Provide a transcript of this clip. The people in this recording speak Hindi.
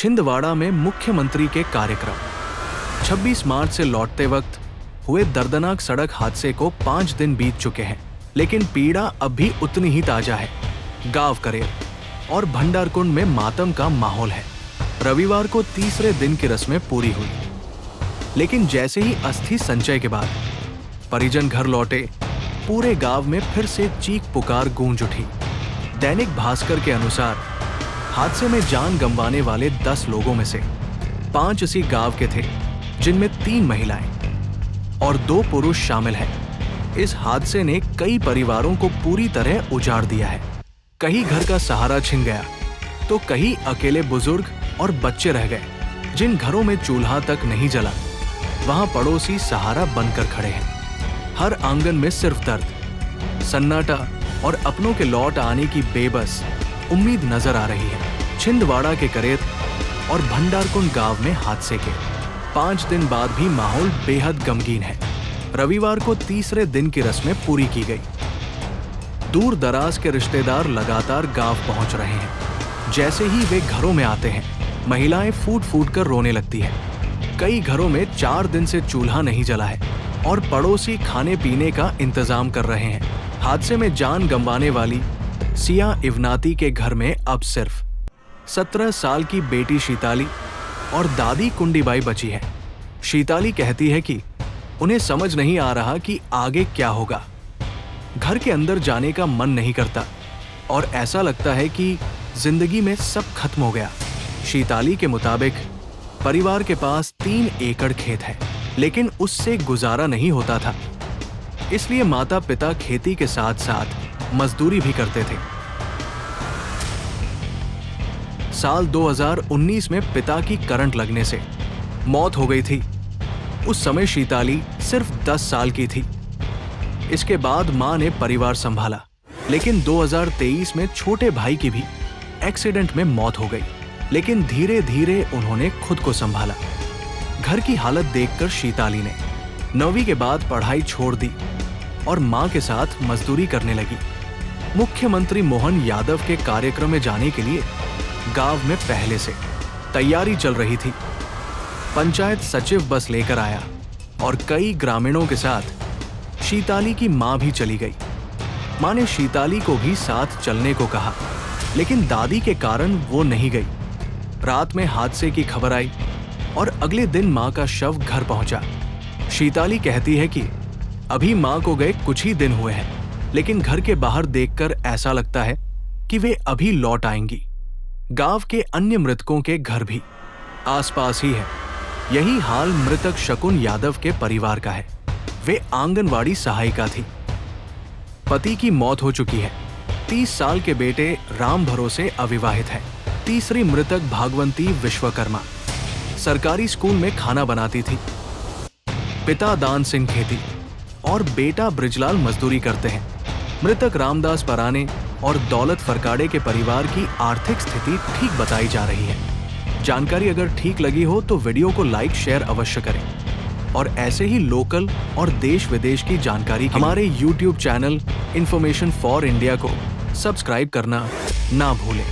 छिंदवाड़ा में मुख्यमंत्री के कार्यक्रम। 26 मार्च से लौटते वक्त हुए दर्दनाक सड़क हादसे को 5 दिन बीत चुके हैं, लेकिन पीड़ा अब भी उतनी ही ताजा है। गांव करेर और भंडारकुंड में मातम का माहौल है। रविवार को तीसरे दिन की रस्में पूरी हुई, लेकिन जैसे ही अस्थि संचय के बाद परिजन घर लौटे, पूरे गांव में फिर से चीख पुकार गूंज उठी। दैनिक भास्कर के अनुसार हादसे में जान गंवाने वाले 10 लोगों में से 5 इसी गांव के थे, जिनमें 3 महिलाएं और 2 पुरुष शामिल हैं। इस हादसे ने कई परिवारों को पूरी तरह उजाड़ दिया है। कहीं घर का सहारा छिन गया तो कहीं अकेले बुजुर्ग और बच्चे रह गए। जिन घरों में चूल्हा तक नहीं जला, वहां पड़ोसी सहारा बनकर खड़े हैं। हर आंगन में सिर्फ दर्द, सन्नाटा और अपनों के लौट आने की बेबस उम्मीद नजर आ रही है। छिंदवाड़ा के करेर और भंडारकुंड गांव में हादसे के 5 दिन बाद भी माहौल बेहद गमगीन है। रविवार को तीसरे दिन की रस्में पूरी की गई। दूर दराज के रिश्तेदार लगातार गांव पहुंच रहे हैं। जैसे ही वे घरों में आते हैं, महिलाएं फूट फूट कर रोने लगती हैं। कई घरों में 4 दिन से चूल्हा नहीं जला है और पड़ोसी खाने पीने का इंतजाम कर रहे हैं। हादसे में जान गंवाने वाली सिया इवनाती के घर में अब सिर्फ 17 साल की बेटी शीताली और दादी कुंडीबाई बची है। शीताली कहती है कि उन्हें समझ नहीं आ रहा कि आगे क्या होगा। घर के अंदर जाने का मन नहीं करता और ऐसा लगता है कि जिंदगी में सब खत्म हो गया। शीताली के मुताबिक परिवार के पास 3 एकड़ खेत है, लेकिन उससे गुजारा नहीं होता था। इसलिए माता पिता खेती के साथ साथ मजदूरी भी करते थे। साल 2019 में पिता की करंट लगने से मौत हो गई थी। उस समय शीताली सिर्फ 10 साल की थी। इसके बाद मां ने परिवार संभाला, लेकिन 2023 में छोटे भाई की भी एक्सीडेंट में मौत हो गई। लेकिन धीरे धीरे उन्होंने खुद को संभाला। घर की हालत देखकर शीताली ने 9वीं के बाद पढ़ाई छोड़ दी और मां के साथ मजदूरी करने लगी। मुख्यमंत्री मोहन यादव के कार्यक्रम में जाने के लिए गांव में पहले से तैयारी चल रही थी। पंचायत सचिव बस लेकर आया और कई ग्रामीणों के साथ शीताली की मां भी चली गई। मां ने शीताली को भी साथ चलने को कहा, लेकिन दादी के कारण वो नहीं गई। रात में हादसे की खबर आई और अगले दिन मां का शव घर पहुंचा। शीताली कहती है कि अभी मां को गए कुछ ही दिन हुए हैं, लेकिन घर के बाहर देखकर ऐसा लगता है कि वे अभी लौट आएंगी। गांव के अन्य मृतकों के घर भी आसपास ही है। यही हाल मृतक शकुन यादव के परिवार का है। वे आंगनवाड़ी सहायिका थी। पति की मौत हो चुकी है। 30 साल के बेटे राम भरोसे अविवाहित है। तीसरी मृतक भागवंती विश्वकर्मा सरकारी स्कूल में खाना बनाती थी। पिता दान सिंह खेती और बेटा ब्रिजलाल मजदूरी करते हैं। मृतक रामदास पराने और दौलत फरकाड़े के परिवार की आर्थिक स्थिति ठीक बताई जा रही है। जानकारी अगर ठीक लगी हो तो वीडियो को लाइक शेयर अवश्य करें और ऐसे ही लोकल और देश विदेश की जानकारी हमारे YouTube channel information for India को सब्सक्राइब करना ना भूलें।